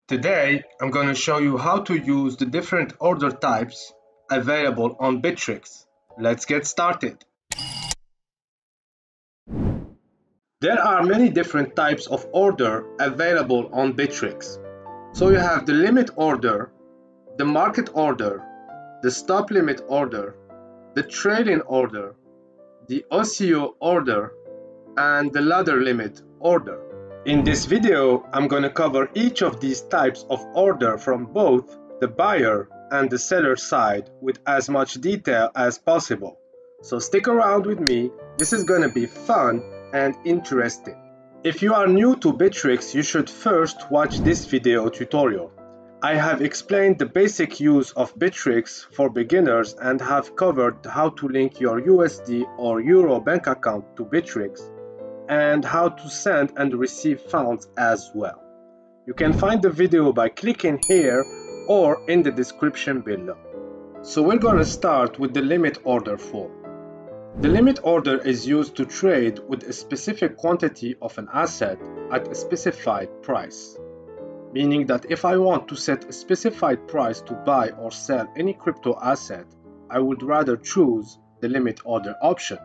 Today, I'm going to show you how to use the different order types available on Bittrex. Let's get started. There are many different types of order available on Bittrex. So you have the limit order, the market order, the stop limit order, the trailing order, the OCO order, and the ladder limit order. In this video, I'm going to cover each of these types of order from both the buyer and the seller side with as much detail as possible. So stick around with me, this is going to be fun and interesting. If you are new to Bittrex, you should first watch this video tutorial. I have explained the basic use of Bittrex for beginners and have covered how to link your USD or Euro bank account to Bittrex and how to send and receive funds as well. You can find the video by clicking here or in the description below. So we're going to start with the limit order form. The limit order is used to trade with a specific quantity of an asset at a specified price. Meaning that if I want to set a specified price to buy or sell any crypto asset, I would rather choose the limit order option.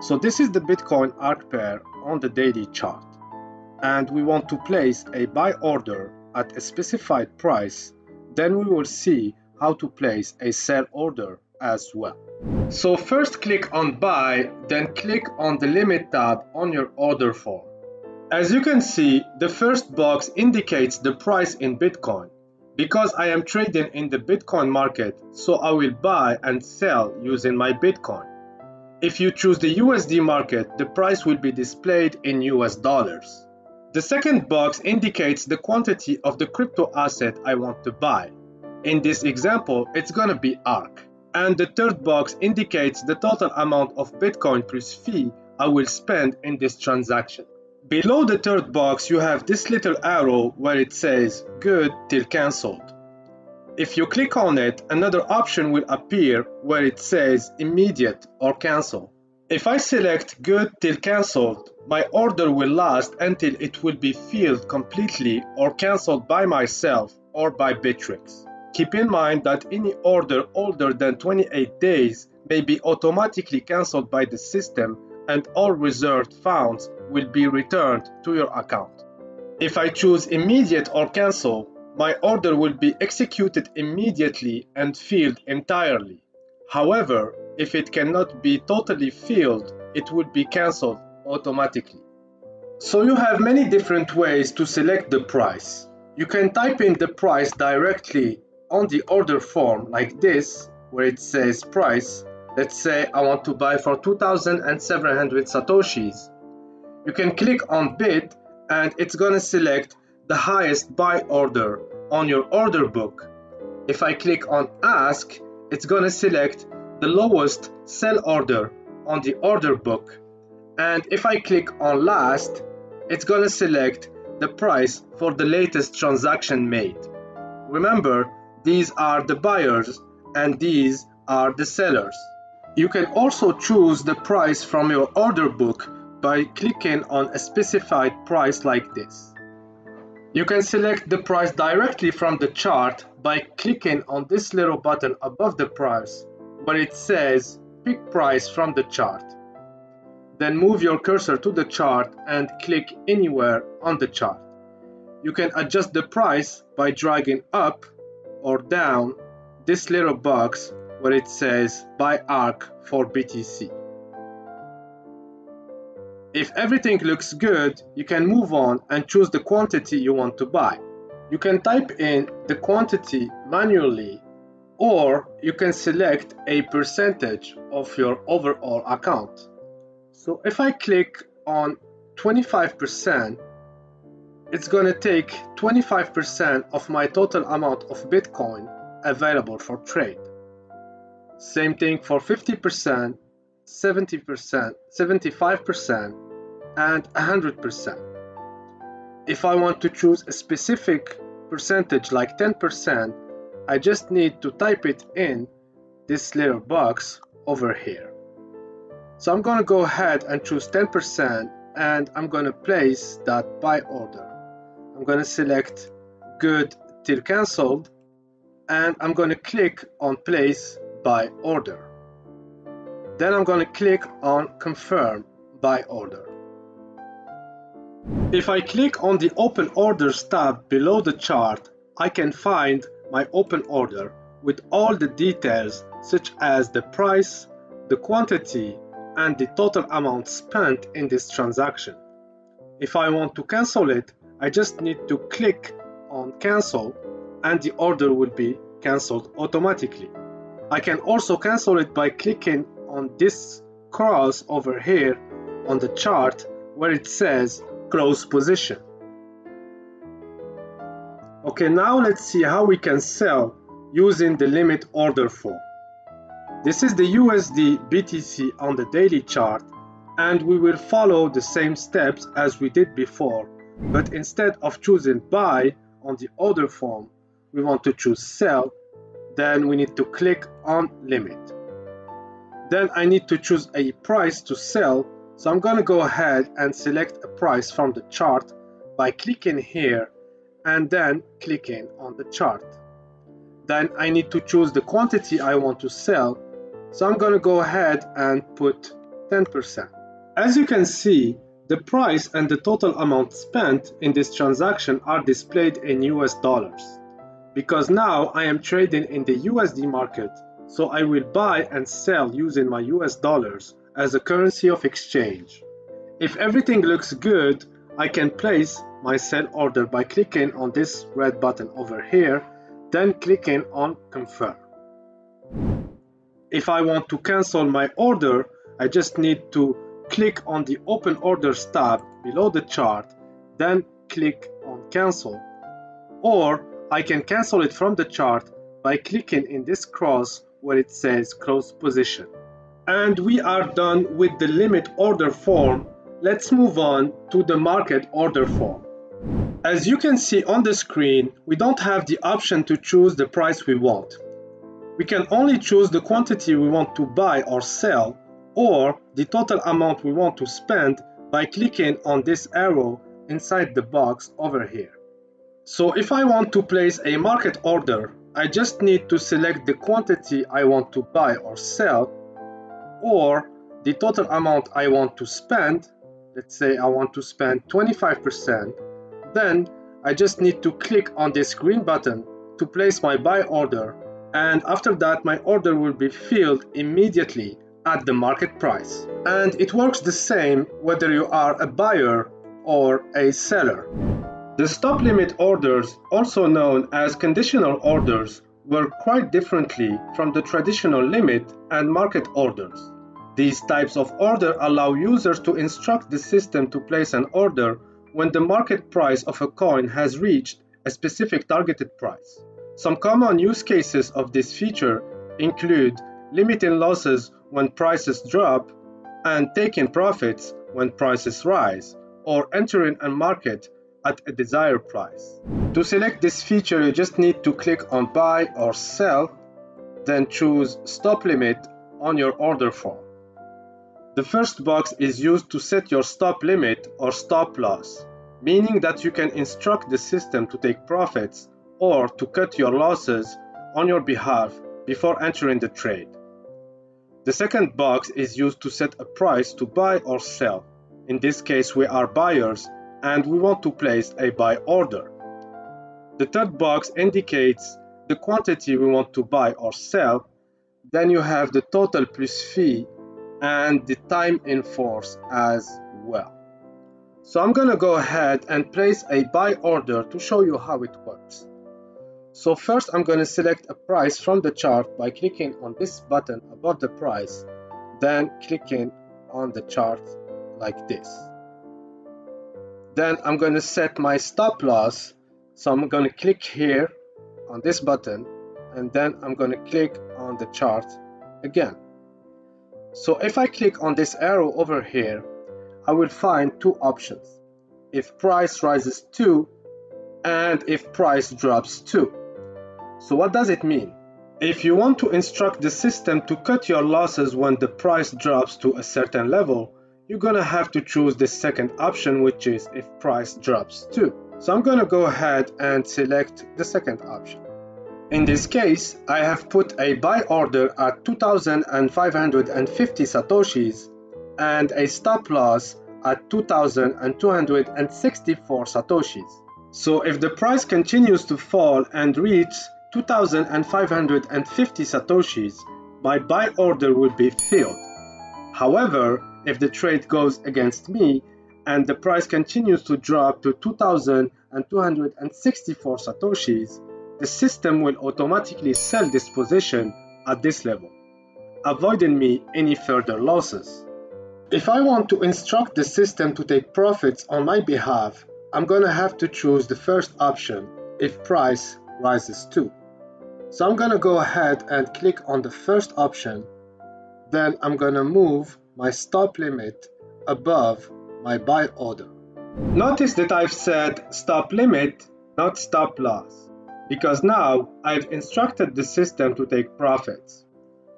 So this is the Bitcoin ARC pair on the daily chart, and we want to place a buy order at a specified price. Then we will see how to place a sell order as well. So first click on buy, then click on the limit tab on your order form. As you can see, the first box indicates the price in Bitcoin. Because I am trading in the Bitcoin market, so I will buy and sell using my Bitcoin. If you choose the USD market, the price will be displayed in US dollars. The second box indicates the quantity of the crypto asset I want to buy. In this example, it's gonna be ARC. And the third box indicates the total amount of Bitcoin plus fee I will spend in this transaction. Below the third box, you have this little arrow where it says good till cancelled. If you click on it, another option will appear where it says immediate or cancel. If I select good till cancelled, my order will last until it will be filled completely or cancelled by myself or by Bittrex. Keep in mind that any order older than 28 days may be automatically cancelled by the system and all reserved funds will be returned to your account. If I choose immediate or cancel, my order will be executed immediately and filled entirely. However, if it cannot be totally filled, it would be cancelled automatically. So you have many different ways to select the price. You can type in the price directly on the order form like this, where it says price. Let's say I want to buy for 2,700 Satoshis. You can click on bid and it's gonna select the highest buy order on your order book. If I click on ask, it's gonna select the lowest sell order on the order book. And if I click on last, it's gonna select the price for the latest transaction made. Remember, these are the buyers and these are the sellers. You can also choose the price from your order book by clicking on a specified price like this. You can select the price directly from the chart by clicking on this little button above the price where it says pick price from the chart. Then move your cursor to the chart and click anywhere on the chart. You can adjust the price by dragging up or down this little box where it says buy ARC for BTC. If everything looks good, you can move on and choose the quantity you want to buy. You can type in the quantity manually, or you can select a percentage of your overall account. So if I click on 25%, it's going to take 25% of my total amount of Bitcoin available for trade. Same thing for 50%, 70%, 75%, and 100%. If I want to choose a specific percentage like 10%, I just need to type it in this little box over here. So I'm going to go ahead and choose 10% and I'm going to place that buy order. I'm going to select good till cancelled, and I'm going to click on place by order. Then I'm going to click on confirm by order. If I click on the open orders tab below the chart, I can find my open order with all the details such as the price, the quantity, and the total amount spent in this transaction. If I want to cancel it, I just need to click on cancel and the order will be cancelled automatically. I can also cancel it by clicking on this cross over here on the chart where it says close position. Okay, now let's see how we can sell using the limit order form. This is the USD BTC on the daily chart, and we will follow the same steps as we did before, but instead of choosing buy on the order form, we want to choose sell. Then we need to click on limit. Then I need to choose a price to sell, so I'm going to go ahead and select a price from the chart by clicking here and then clicking on the chart. Then I need to choose the quantity I want to sell, so I'm going to go ahead and put 10%. As you can see, the price and the total amount spent in this transaction are displayed in US dollars. Because now I am trading in the USD market, so I will buy and sell using my US dollars as a currency of exchange. If everything looks good, I can place my sell order by clicking on this red button over here, then clicking on confirm. If I want to cancel my order, I just need to click on the open orders tab below the chart, then click on cancel, or I can cancel it from the chart by clicking in this cross where it says close position. And we are done with the limit order form. Let's move on to the market order form. As you can see on the screen, we don't have the option to choose the price we want. We can only choose the quantity we want to buy or sell, or the total amount we want to spend by clicking on this arrow inside the box over here. So if I want to place a market order, I just need to select the quantity I want to buy or sell, or the total amount I want to spend. Let's say I want to spend 25%. Then I just need to click on this green button to place my buy order, and after that my order will be filled immediately at the market price. And it works the same whether you are a buyer or a seller. The stop limit orders, also known as conditional orders, work quite differently from the traditional limit and market orders. These types of order allow users to instruct the system to place an order when the market price of a coin has reached a specific targeted price. Some common use cases of this feature include limiting losses when prices drop and taking profits when prices rise, or entering a market at a desired price. To select this feature, you just need to click on buy or sell, then choose stop limit on your order form. The first box is used to set your stop limit or stop loss, meaning that you can instruct the system to take profits or to cut your losses on your behalf before entering the trade. The second box is used to set a price to buy or sell. In this case, we are buyers and we want to place a buy order. The third box indicates the quantity we want to buy or sell. Then you have the total plus fee and the time in force as well. So I'm gonna go ahead and place a buy order to show you how it works. So first I'm gonna select a price from the chart by clicking on this button above the price, then clicking on the chart like this. Then I'm going to set my stop loss, so I'm going to click here on this button, and then I'm going to click on the chart again. So if I click on this arrow over here, I will find two options: if price rises to, and if price drops to. So what does it mean? If you want to instruct the system to cut your losses when the price drops to a certain level, you're gonna have to choose the second option, which is if price drops to. So I'm gonna go ahead and select the second option. In this case, I have put a buy order at 2,550 satoshis and a stop loss at 2,264 satoshis. So if the price continues to fall and reach 2,550 satoshis, my buy order will be filled. However, if the trade goes against me and the price continues to drop to 2,264 satoshis, the system will automatically sell this position at this level, avoiding me any further losses. If I want to instruct the system to take profits on my behalf, I'm gonna have to choose the first option if price rises too. So I'm gonna go ahead and click on the first option. Then I'm gonna move my stop limit above my buy order. Notice that I've said stop limit, not stop loss, because now I've instructed the system to take profits.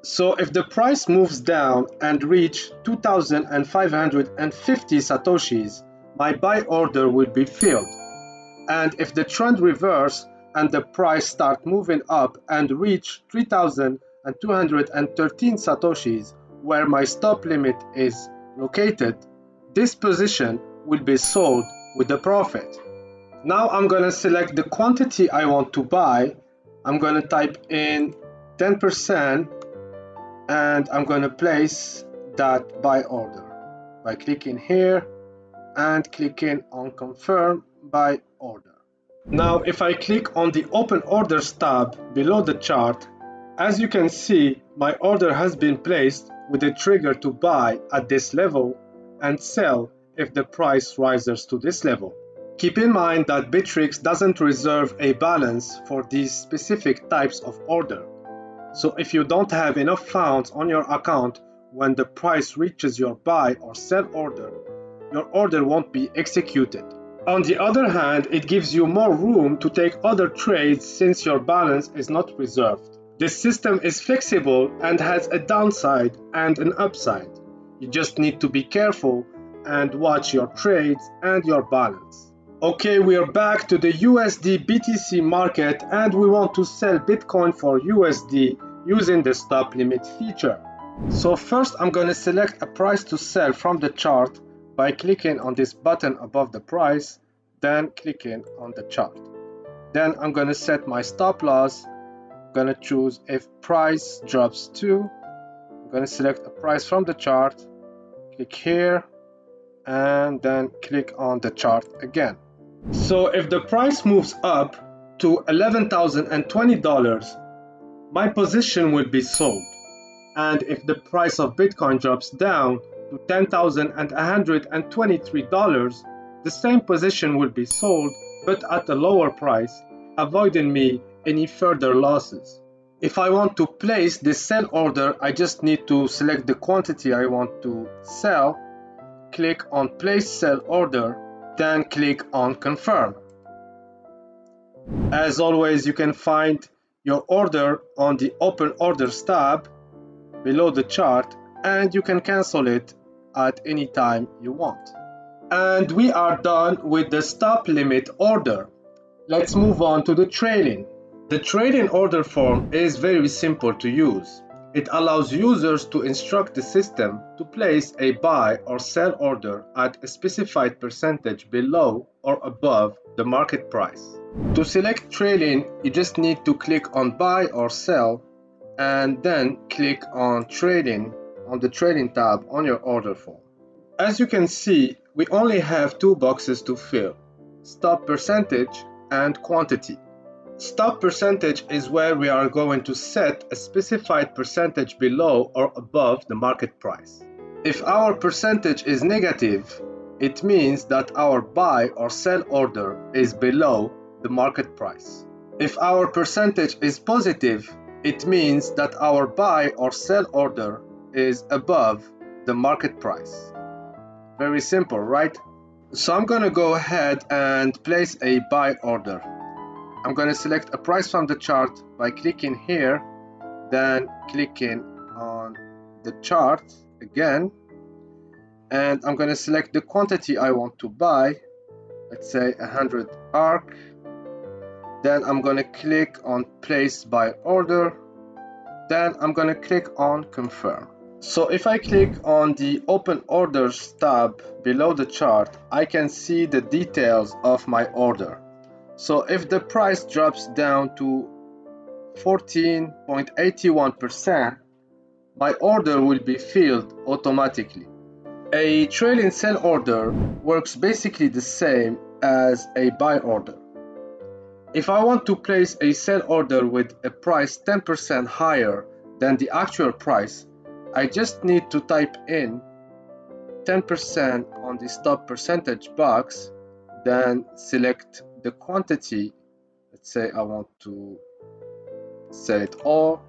So if the price moves down and reach 2,550 satoshis, my buy order will be filled. And if the trend reverse and the price start moving up and reach 3,213 satoshis, where my stop limit is located, this position will be sold with a profit. Now I'm going to select the quantity I want to buy. I'm going to type in 10% and I'm going to place that buy order by clicking here and clicking on confirm buy order. Now if I click on the open orders tab below the chart, as you can see, my order has been placed with a trigger to buy at this level and sell if the price rises to this level. Keep in mind that Bittrex doesn't reserve a balance for these specific types of order. So if you don't have enough funds on your account when the price reaches your buy or sell order, your order won't be executed. On the other hand, it gives you more room to take other trades since your balance is not reserved. This system is flexible and has a downside and an upside. You just need to be careful and watch your trades and your balance. Okay, we are back to the USD BTC market and we want to sell Bitcoin for USD using the stop limit feature. So first I'm going to select a price to sell from the chart by clicking on this button above the price, then clicking on the chart. Then I'm going to set my stop loss. I'm going to choose if price drops to. I'm going to select a price from the chart, click here, and then click on the chart again. So if the price moves up to $11,020, my position will be sold. And if the price of Bitcoin drops down to $10,123, the same position will be sold but at a lower price, avoiding me any further losses. If I want to place this sell order, I just need to select the quantity I want to sell, click on place sell order, then click on confirm. As always, you can find your order on the open orders tab below the chart and you can cancel it at any time you want. And we are done with the stop limit order. Let's move on to the trading. The trading order form is very simple to use. It allows users to instruct the system to place a buy or sell order at a specified percentage below or above the market price. To select trading, you just need to click on buy or sell and then click on trading on the trading tab on your order form. As you can see, we only have two boxes to fill: stop percentage and quantity. Stop percentage is where we are going to set a specified percentage below or above the market price. If our percentage is negative, it means that our buy or sell order is below the market price. If our percentage is positive, it means that our buy or sell order is above the market price. Very simple, right? So I'm going to go ahead and place a buy order. I'm going to select a price from the chart by clicking here, then clicking on the chart again, and I'm going to select the quantity I want to buy let's say 100 ARC. Then I'm gonna click on place by order. Then I'm gonna click on confirm. So if I click on the open orders tab below the chart, I can see the details of my order. So if the price drops down to 14.81%, my order will be filled automatically. A trailing sell order works basically the same as a buy order. If I want to place a sell order with a price 10% higher than the actual price, I just need to type in 10% on the stop percentage box, then select the quantity. Let's say I want to sell it all.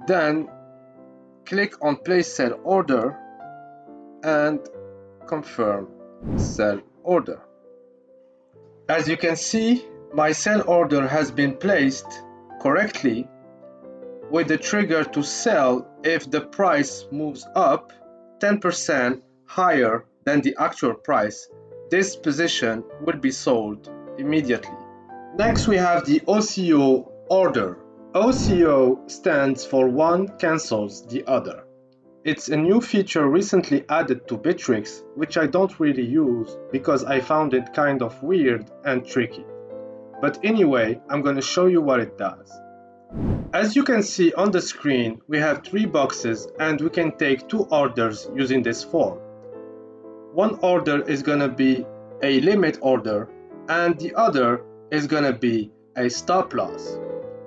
Then click on place sell order and confirm sell order. As you can see, my sell order has been placed correctly with the trigger to sell if the price moves up 10% higher than the actual price. This position will be sold immediately. Next, we have the OCO order. OCO stands for one cancels the other. It's a new feature recently added to Bittrex, which I don't really use because I found it kind of weird and tricky. But anyway, I'm going to show you what it does. As you can see on the screen, we have 3 boxes and we can take 2 orders using this form. One order is going to be a limit order and the other is going to be a stop loss.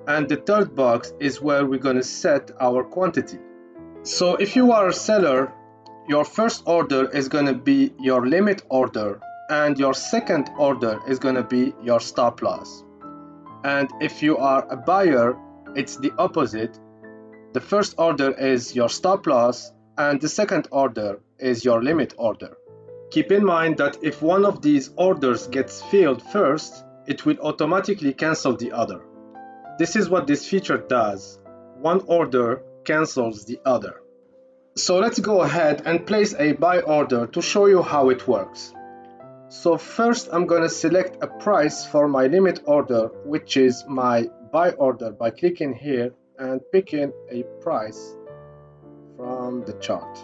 And the third box is where we're going to set our quantity. So if you are a seller, your first order is going to be your limit order and your second order is going to be your stop loss. And if you are a buyer, it's the opposite. The first order is your stop loss and the second order is your limit order. Keep in mind that if one of these orders gets filled first, it will automatically cancel the other. This is what this feature does. One order cancels the other. So let's go ahead and place a buy order to show you how it works. So first I'm going to select a price for my limit order, which is my buy order, by clicking here and picking a price from the chart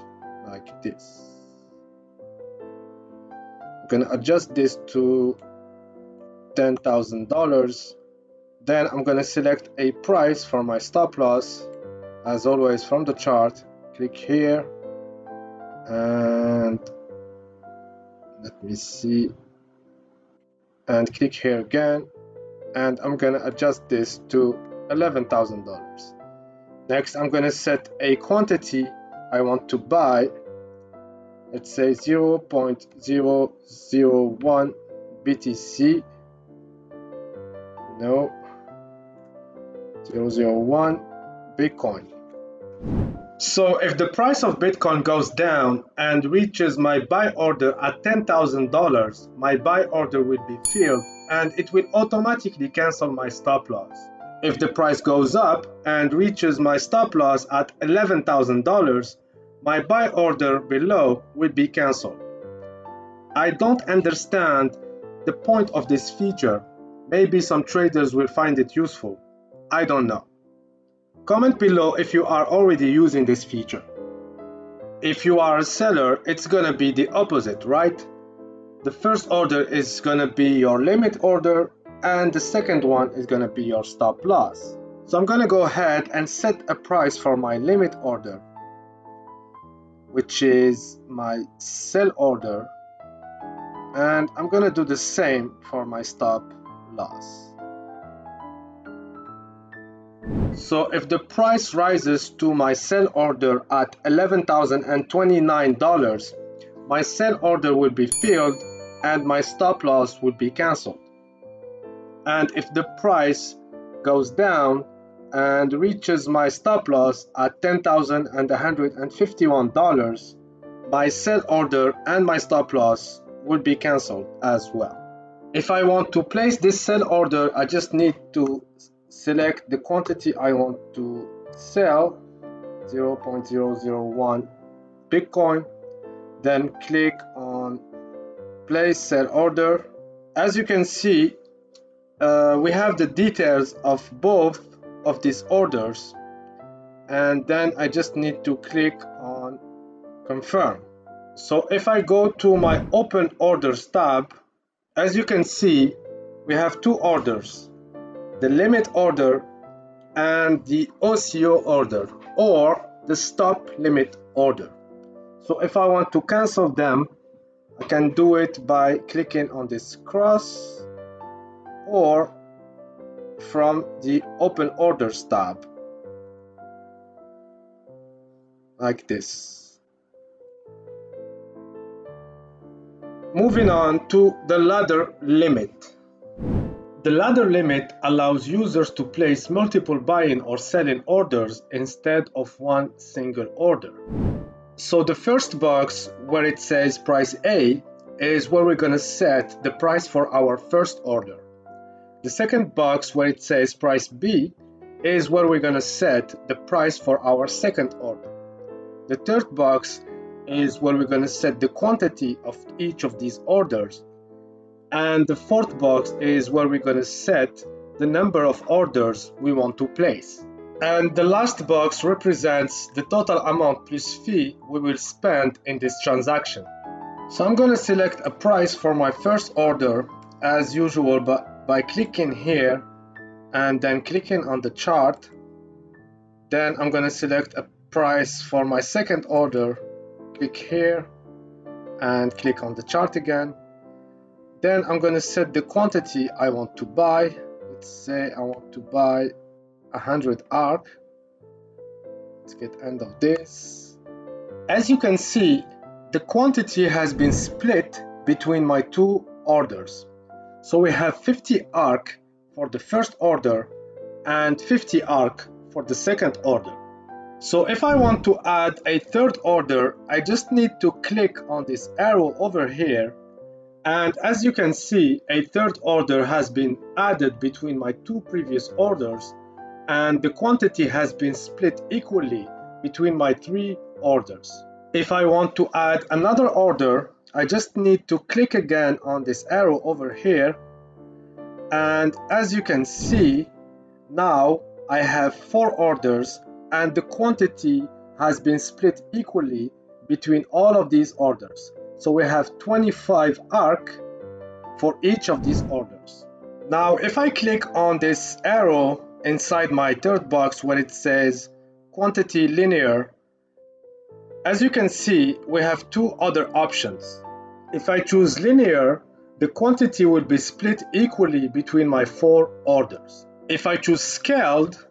like this. I'm going to adjust this to $10,000. Then I'm going to select a price for my stop loss, as always from the chart. Click here and let me see, and click here again, and I'm going to adjust this to $11,000. Next, I'm going to set a quantity I want to buy. Let's say 0.001 BTC. No, 001 Bitcoin. So if the price of Bitcoin goes down and reaches my buy order at $10,000, my buy order will be filled and it will automatically cancel my stop loss. If the price goes up and reaches my stop loss at $11,000, my buy order below will be canceled. I don't understand the point of this feature. Maybe some traders will find it useful. I don't know. Comment below if you are already using this feature. If you are a seller, it's gonna be the opposite, right? The first order is gonna be your limit order and the second one is gonna be your stop loss. So I'm gonna go ahead and set a price for my limit order, which is my sell order, and I'm gonna do the same for my stop loss. So if the price rises to my sell order at $11,029, my sell order will be filled and my stop loss will be cancelled. And if the price goes down and reaches my stop loss at $10,151, my sell order and my stop loss will be cancelled as well. If I want to place this sell order, I just need to select the quantity I want to sell, 0.001 Bitcoin, then click on place sell order. As you can see, we have the details of both of these orders, and then I just need to click on confirm. So if I go to my open orders tab, as you can see, we have two orders, the limit order and the OCO order, or the stop limit order. So if I want to cancel them, I can do it by clicking on this cross or from the open orders tab, like this. Moving on to the ladder limit. The ladder limit allows users to place multiple buying or selling orders instead of one single order. So the first box where it says price A is where we're going to set the price for our first order. The second box where it says price B is where we're going to set the price for our second order. The third box is where we're going to set the quantity of each of these orders. And the fourth box is where we're going to set the number of orders we want to place. And the last box represents the total amount plus fee we will spend in this transaction. So I'm going to select a price for my first order as usual by clicking here and then clicking on the chart. Then I'm going to select a price for my second order, click here and click on the chart again. Then I'm going to set the quantity I want to buy. Let's say I want to buy 100 ARC. Let's get end of this. As you can see, the quantity has been split between my two orders. So we have 50 ARC for the first order and 50 ARC for the second order. So if I want to add a third order, I just need to click on this arrow over here. And as you can see, a third order has been added between my two previous orders, and the quantity has been split equally between my three orders. If I want to add another order, I just need to click again on this arrow over here. And as you can see, now I have 4 orders and the quantity has been split equally between all of these orders. So we have 25 ARC for each of these orders. Now, if I click on this arrow inside my third box where it says quantity linear, as you can see, we have two other options. If I choose linear, the quantity will be split equally between my 4 orders. If I choose scaled,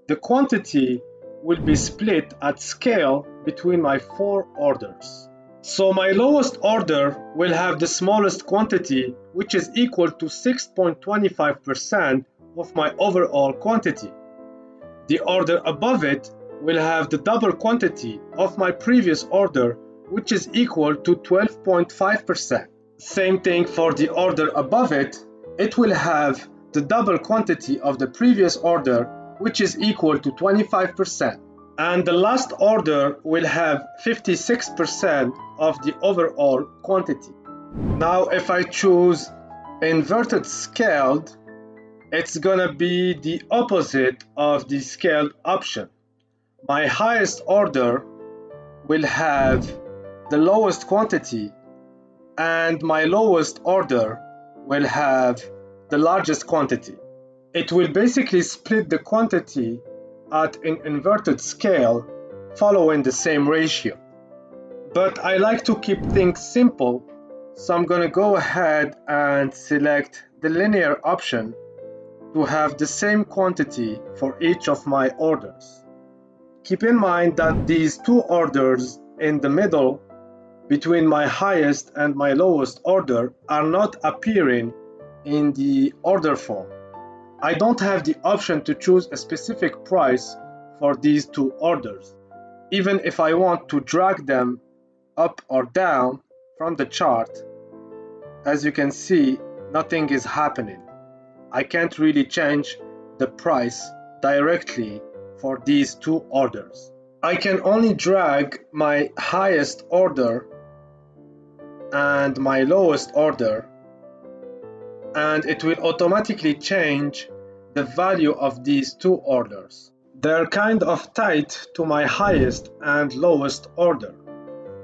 the quantity will be split at scale between my 4 orders. So my lowest order will have the smallest quantity, which is equal to 6.25% of my overall quantity. The order above it will have the double quantity of my previous order, which is equal to 12.5%. Same thing for the order above it, it will have the double quantity of the previous order, which is equal to 25%. And the last order will have 56% of the overall quantity. Now, if I choose inverted scaled, it's gonna be the opposite of the scaled option. My highest order will have the lowest quantity, and my lowest order will have the largest quantity. It will basically split the quantity at an inverted scale following the same ratio. But I like to keep things simple, so I'm going to go ahead and select the linear option to have the same quantity for each of my orders. Keep in mind that these two orders in the middle between my highest and my lowest order are not appearing in the order form. I don't have the option to choose a specific price for these two orders. Even if I want to drag them up or down from the chart, as you can see, nothing is happening. I can't really change the price directly for these two orders. I can only drag my highest order and my lowest order, and it will automatically change the value of these two orders. They're kind of tied to my highest and lowest order.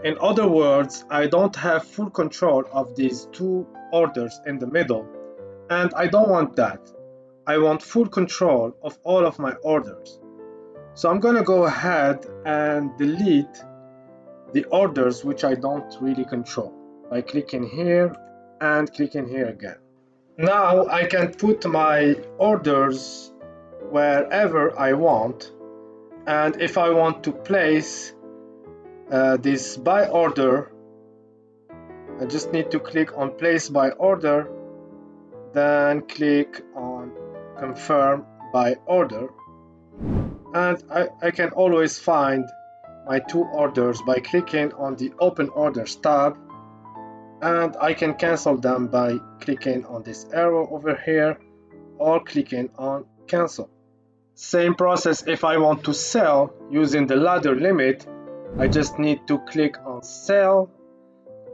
In other words, I don't have full control of these two orders in the middle, and I don't want that. I want full control of all of my orders. So I'm gonna go ahead and delete the orders which I don't really control by clicking here and clicking here again. Now I can put my orders wherever I want, and if I want to place this by order, I just need to click on place by order, then click on confirm by order, and I can always find my two orders by clicking on the open orders tab, and I can cancel them by clicking on this arrow over here or clicking on cancel. Same process if I want to sell using the ladder limit. I just need to click on sell,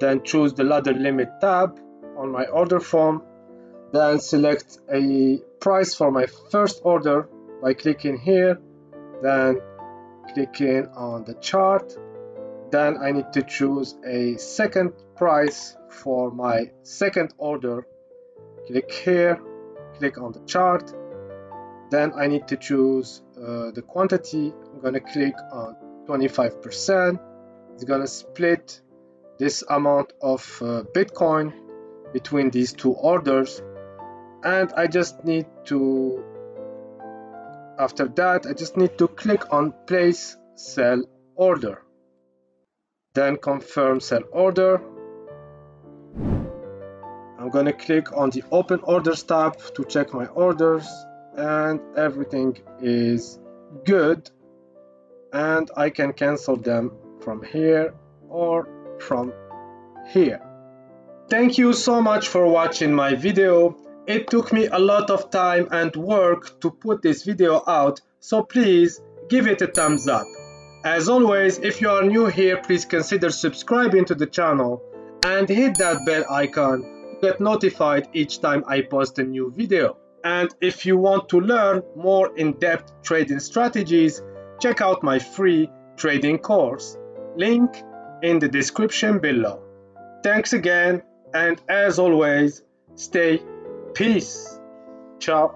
then choose the ladder limit tab on my order form, then select a price for my first order by clicking here, then clicking on the chart. Then I need to choose a second price for my second order. Click here, click on the chart. Then I need to choose the quantity. I'm gonna click on 25%. It's gonna split this amount of Bitcoin between these two orders. And I just need to, after that, I just need to click on place sell order. Then confirm sell order. I'm gonna click on the open orders tab to check my orders, and everything is good, and I can cancel them from here or from here. Thank you so much for watching my video. It took me a lot of time and work to put this video out, so please give it a thumbs up. As always, if you are new here, please consider subscribing to the channel and hit that bell icon to get notified each time I post a new video. And if you want to learn more in-depth trading strategies, check out my free trading course. Link in the description below. Thanks again, and as always, stay peace. Ciao.